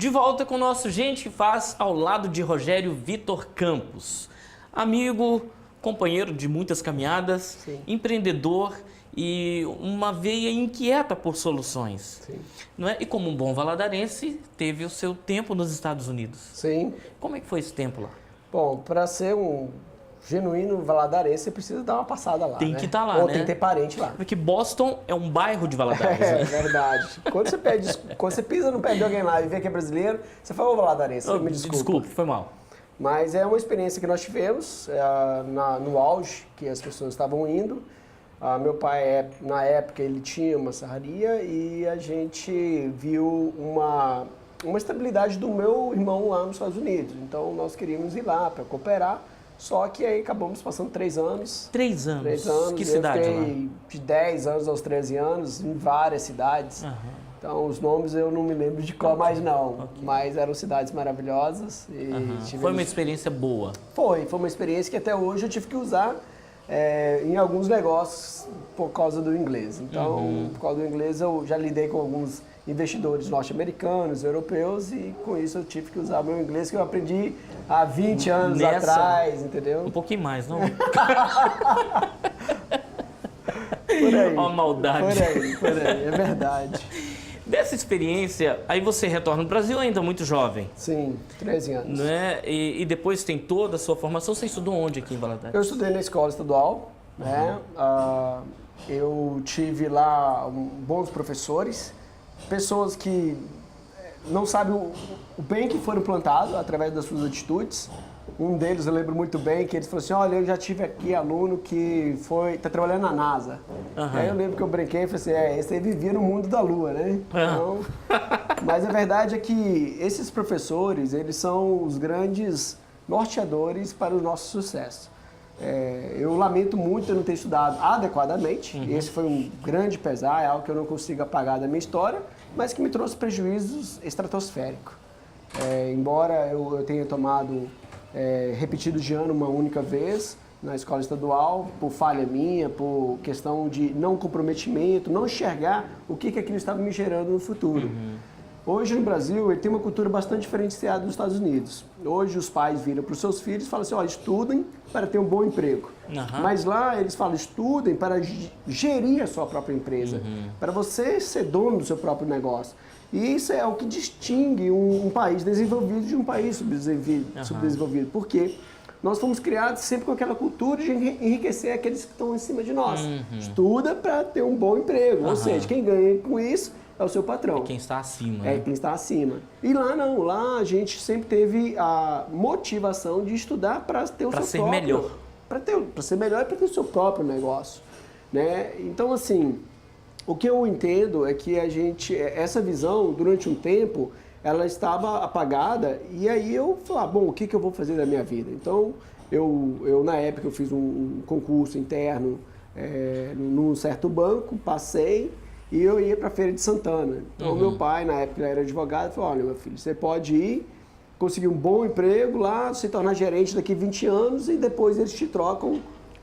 De volta com o nosso Gente que Faz, ao lado de Rogério Vitor Campos. Amigo, companheiro de muitas caminhadas, Sim. empreendedor e uma veia inquieta por soluções. Sim. Não é? E como um bom valadarense, teve o seu tempo nos Estados Unidos. Sim. Como é que foi esse tempo lá? Bom, para ser um genuíno valadarense, você precisa dar uma passada lá, Tem né? que estar lá, Ou né? tem que ter parente lá. Porque Boston é um bairro de Valadares, É né? verdade. Quando você pisa no pé de alguém lá e vê que é brasileiro, você fala, ô valadarense, Oh, me desculpa. Desculpe, foi mal. Mas é uma experiência que nós tivemos no auge que as pessoas estavam indo. Meu pai, na época, ele tinha uma serraria e a gente viu uma estabilidade do meu irmão lá nos Estados Unidos. Então, nós queríamos ir lá para cooperar, só que aí acabamos passando 3 anos. 3 anos. 3 anos. Que cidade eu lá? fiquei de 10 anos aos 13 anos em várias cidades. Aham. Então, os nomes eu não me lembro de qual mais não, mas eram cidades maravilhosas. E tivemos... Foi uma experiência boa. Foi uma experiência que até hoje eu tive que usar em alguns negócios por causa do inglês. Então, por causa do inglês, eu já lidei com alguns investidores norte-americanos, europeus, e com isso eu tive que usar meu inglês que eu aprendi há 20 anos atrás, entendeu? Um pouquinho mais, não? Por aí. Ó a maldade. Por aí, é verdade. Dessa experiência, aí você retorna no Brasil ainda muito jovem, Sim, 13 anos. né? E depois tem toda a sua formação. Você estudou onde aqui em Valadares? Eu estudei na escola estadual, né? Eu tive lá bons professores, pessoas que não sabem o bem que foram plantados através das suas atitudes. Um deles eu lembro muito bem que eles falaram assim, olha, eu já tive aqui aluno que está trabalhando na NASA. Aí eu lembro que eu brinquei e falei assim, esse aí vivia no mundo da Lua, né? Então, mas a verdade é que esses professores, eles são os grandes norteadores para o nosso sucesso. Eu lamento muito eu não ter estudado adequadamente, esse foi um grande pesar, é algo que eu não consigo apagar da minha história, mas que me trouxe prejuízos estratosféricos. Embora eu tenha tomado repetido de ano uma única vez na escola estadual, por falha minha, por questão de não comprometimento, não enxergar o que aquilo estava me gerando no futuro. Hoje no Brasil, ele tem uma cultura bastante diferenciada dos Estados Unidos. Hoje os pais viram para os seus filhos e falam assim, olha, estudem para ter um bom emprego. Mas lá eles falam, estudem para gerir a sua própria empresa, para você ser dono do seu próprio negócio. E isso é o que distingue um país desenvolvido de um país subdesenvolvido. Porque nós fomos criados sempre com aquela cultura de enriquecer aqueles que estão em cima de nós. Estuda para ter um bom emprego. Ou seja, quem ganha com isso é o seu patrão. É quem está acima. É né? quem está acima. E lá não. Lá a gente sempre teve a motivação de estudar para ter o seu ser próprio... melhor. Para ser melhor e para ter o seu próprio negócio. Né? Então, assim... O que eu entendo é que essa visão, durante um tempo, ela estava apagada e aí eu falava, bom, o que eu vou fazer da minha vida? Então, na época, eu fiz um concurso interno num certo banco, passei e eu ia para a Feira de Santana. Então, meu pai, na época, ele era advogado, falou, olha, meu filho, você pode ir, conseguir um bom emprego lá, se tornar gerente daqui a 20 anos e depois eles te trocam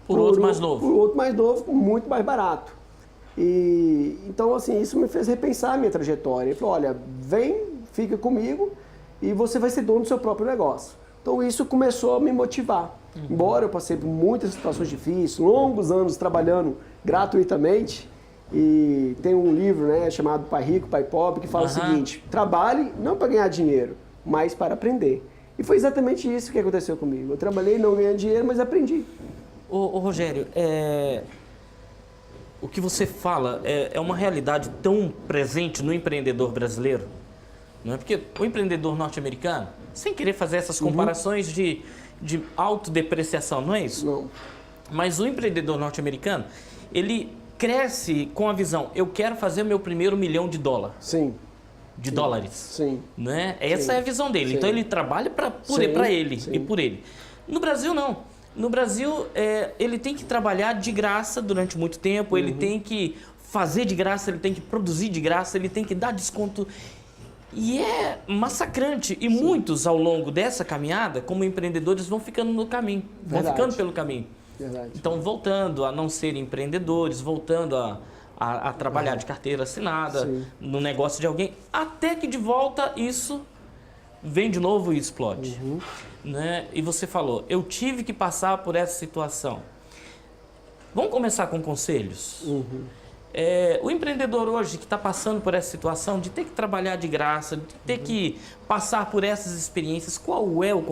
por outro mais novo. Por outro mais novo, muito mais barato. Então, assim, isso me fez repensar a minha trajetória. Ele falou, olha, vem, fica comigo e você vai ser dono do seu próprio negócio. Então, isso começou a me motivar. Embora eu passei por muitas situações difíceis, longos anos trabalhando gratuitamente, e tem um livro, né, chamado Pai Rico, Pai Pobre, que fala o seguinte, trabalhe não para ganhar dinheiro, mas para aprender. E foi exatamente isso que aconteceu comigo. Eu trabalhei não ganhando dinheiro, mas aprendi. Ô Rogério, o que você fala é uma realidade tão presente no empreendedor brasileiro, não é? Porque o empreendedor norte-americano, sem querer fazer essas comparações de autodepreciação, não é isso? Não. Mas o empreendedor norte-americano, ele cresce com a visão, eu quero fazer meu primeiro $1 milhão. Sim. De dólares. Sim. Né? Essa Sim. é a visão dele. Sim. Então ele trabalha para ele Sim. e por ele. No Brasil, não. No Brasil, ele tem que trabalhar de graça durante muito tempo, ele tem que fazer de graça, ele tem que produzir de graça, ele tem que dar desconto. E é massacrante. E muitos, ao longo dessa caminhada, como empreendedores, vão ficando no caminho. Vão ficando pelo caminho. Verdade. Então, voltando a não serem empreendedores, voltando a trabalhar de carteira assinada, no negócio de alguém, até que de volta isso vem de novo e explode. Né? E você falou, eu tive que passar por essa situação. Vamos começar com conselhos? O empreendedor hoje que está passando por essa situação de ter que trabalhar de graça, de ter que passar por essas experiências, qual é o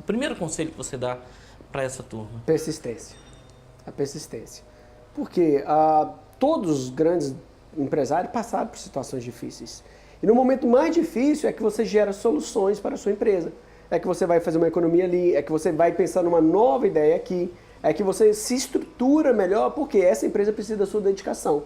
primeiro conselho que você dá para essa turma? Persistência. A persistência. Porque todos os grandes empresários passaram por situações difíceis. E no momento mais difícil é que você gera soluções para a sua empresa. É que você vai fazer uma economia ali, é que você vai pensar numa nova ideia aqui, é que você se estrutura melhor porque essa empresa precisa da sua dedicação.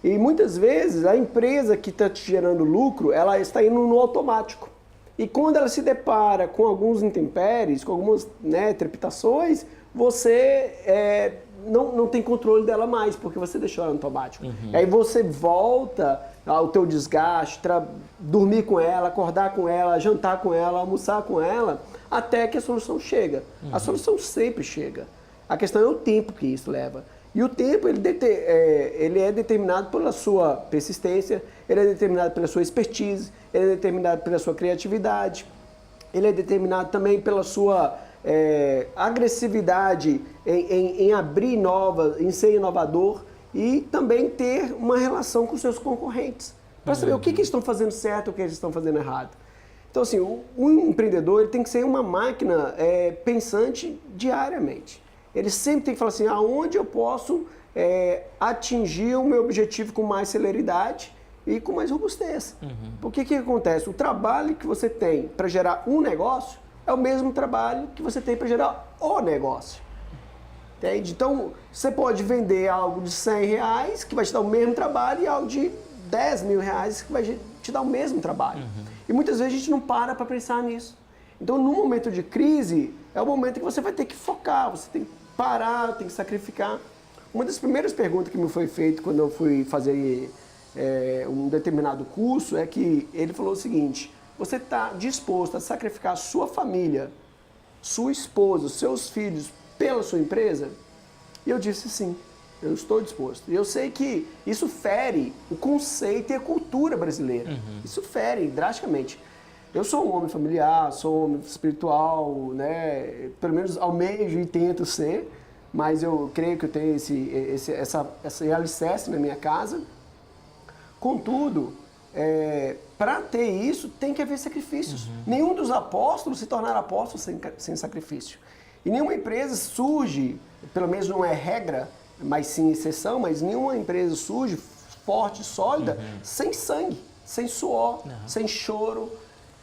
E muitas vezes a empresa que está te gerando lucro, ela está indo no automático. E quando ela se depara com alguns intempéries, com algumas trepidações, você não tem controle dela mais, porque você deixou ela no automático. E aí você volta ao teu desgaste, dormir com ela, acordar com ela, jantar com ela, almoçar com ela, até que a solução chega. A solução sempre chega. A questão é o tempo que isso leva. E o tempo, ele é determinado pela sua persistência, ele é determinado pela sua expertise, ele é determinado pela sua criatividade, ele é determinado também pela sua agressividade em abrir novas, em ser inovador e também ter uma relação com seus concorrentes, para saber o que eles estão fazendo certo e o que eles estão fazendo errado. Então, assim, o empreendedor ele tem que ser uma máquina pensante diariamente. Ele sempre tem que falar assim, aonde eu posso atingir o meu objetivo com mais celeridade e com mais robustez. Porque o que acontece? O trabalho que você tem para gerar um negócio é o mesmo trabalho que você tem para gerar o negócio. Entende? Então, você pode vender algo de R$100 que vai te dar o mesmo trabalho e algo de R$10.000 que vai te dar o mesmo trabalho. E muitas vezes a gente não para pensar nisso. Então, no momento de crise, é o momento que você vai ter que focar, você tem que parar, tem que sacrificar. Uma das primeiras perguntas que me foi feita quando eu fui fazer um determinado curso é que ele falou o seguinte, você está disposto a sacrificar a sua família, sua esposa, seus filhos pela sua empresa? E eu disse sim, eu estou disposto. E eu sei que isso fere o conceito e a cultura brasileira. Isso fere drasticamente. Eu sou um homem familiar, sou um homem espiritual, né? Pelo menos almejo e tento ser, mas eu creio que eu tenho esse alicerce na minha casa. Contudo, para ter isso, tem que haver sacrifícios. Nenhum dos apóstolos se tornaram apóstolos sem sacrifício. E nenhuma empresa surge, pelo menos não é regra, mas sim exceção, mas nenhuma empresa surge forte, sólida, sem sangue, sem suor, sem choro.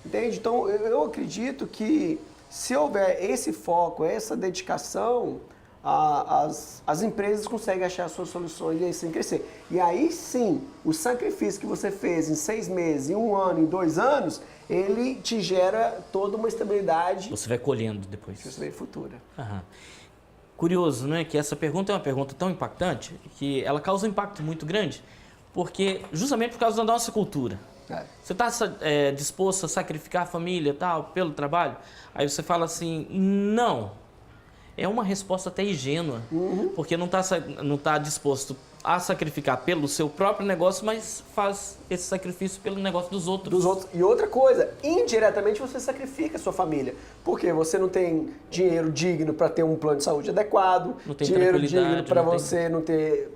Entende? Então, eu acredito que se houver esse foco, essa dedicação, as empresas conseguem achar suas soluções e assim crescer. E aí sim, o sacrifício que você fez em 6 meses, em 1 ano, em 2 anos, ele te gera toda uma estabilidade. Você vai colhendo depois. Que você vê futura. Curioso, né? Que essa pergunta é uma pergunta tão impactante que ela causa um impacto muito grande, porque justamente por causa da nossa cultura. Você está disposto a sacrificar a família tal, pelo trabalho? Aí você fala assim, não. É uma resposta até ingênua, porque não está disposto a sacrificar pelo seu próprio negócio, mas faz esse sacrifício pelo negócio dos outros. E outra coisa, indiretamente você sacrifica a sua família, porque você não tem dinheiro digno para ter um plano de saúde adequado, não tem dinheiro digno para você não ter,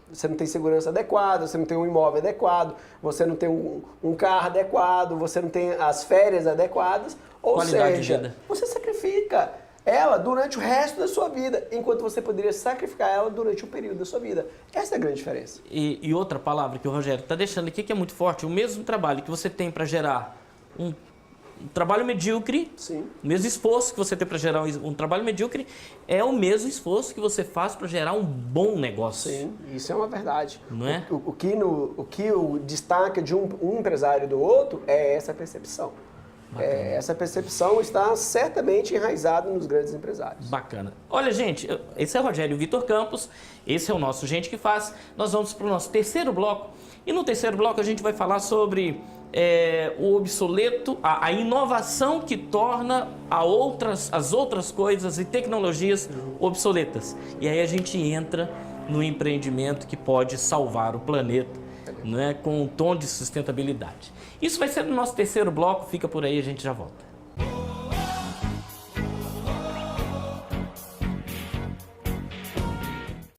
você não tem segurança adequada, você não tem um imóvel adequado, você não tem um carro adequado, você não tem as férias adequadas, ou qualidade seja, de vida. Você sacrifica ela durante o resto da sua vida, enquanto você poderia sacrificar ela durante o período da sua vida. Essa é a grande diferença. E outra palavra que o Rogério está deixando aqui que é muito forte, o mesmo trabalho que você tem para gerar um trabalho medíocre, sim, o mesmo esforço que você tem para gerar um trabalho medíocre, é o mesmo esforço que você faz para gerar um bom negócio. Sim, isso é uma verdade. Não é? O que o destaca de um empresário do outro é essa percepção. Essa percepção está certamente enraizada nos grandes empresários. Bacana. Olha, gente, esse é o Rogério Vitor Campos, esse é o nosso Gente que Faz. Nós vamos para o nosso terceiro bloco. E no terceiro bloco a gente vai falar sobre o obsoleto, a inovação que torna as outras coisas e tecnologias obsoletas. E aí a gente entra no empreendimento que pode salvar o planeta. né, com um tom de sustentabilidade. Isso vai ser no nosso terceiro bloco, fica por aí, a gente já volta.